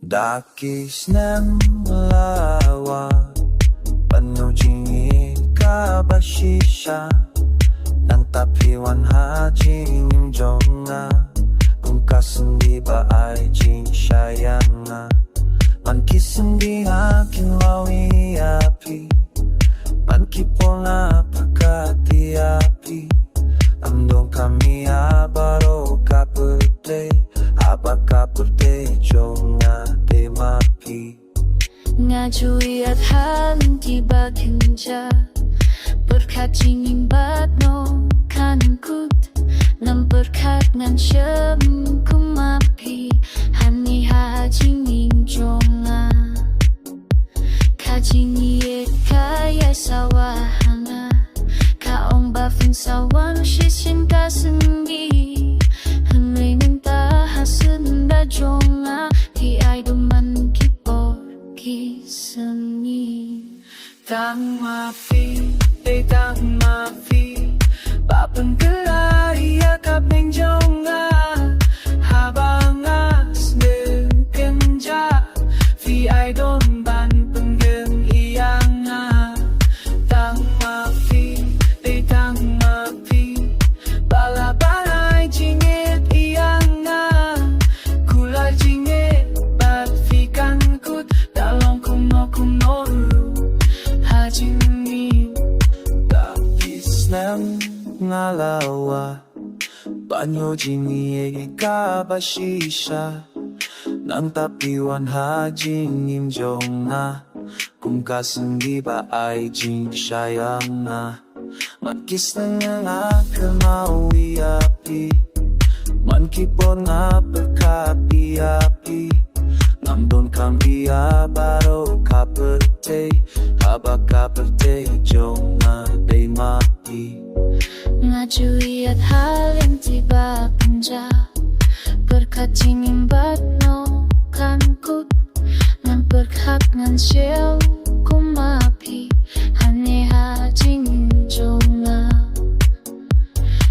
Dakis ng lawa Panujingin ka ba shisha Nang tapiwan hajing jonga Kung kasundi ba ay jing sayanga Man kisundi aking lawi api Man kipo na pagkati-api Andong kami abaro kaperte Aba kaperte jonga de mapi Ngajui at halin tiba kinja Berkat jingin bat no kanin kut Nam berkat ngan syem kumapi Hani ha jingin jonga Ka jingi kaya sawahana Ka ong bafin sawan shishin ka sengi Henry minta hasen da jonga Ki ai duman kipo ki sengi Tang mafi, tang mafi Papan kelari akap ning jonga Habang asne kenja Fi ai don ban penggeng ianga Tang mafi, tang mafi Bala-balai jingit ianga Kulai jingit bat fi kangkut Dalong kuno-kuno Hajingin Tapis ng ngalawa Banyo jingi ikabashisha Nang tapiwan hajingin jonga Kung kasanggi ba ay jing sayang na Matkis na nga kamawi api Man kipon nga pagkapi-api Nandun kami abaro kaperte Haba kaperte jonga de mapi Ngajui at halin tiba kinja Berkat jingin bat no kanin kut Nam berkat ngan syem kumapi Hani ha jingin jonga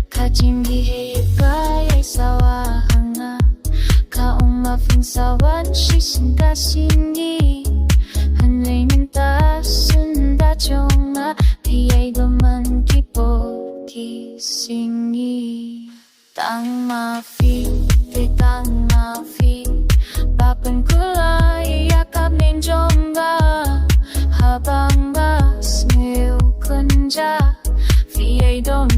Ka jinggi kaya sawahanga Ka ong mafin sawan shishin ka sini Henry minta senda jonga Tiyay duman kipo ki singi Tang mafi, tang mafi Papan kulay yakap ning jonga Habang bas ngil kunja Fi ay don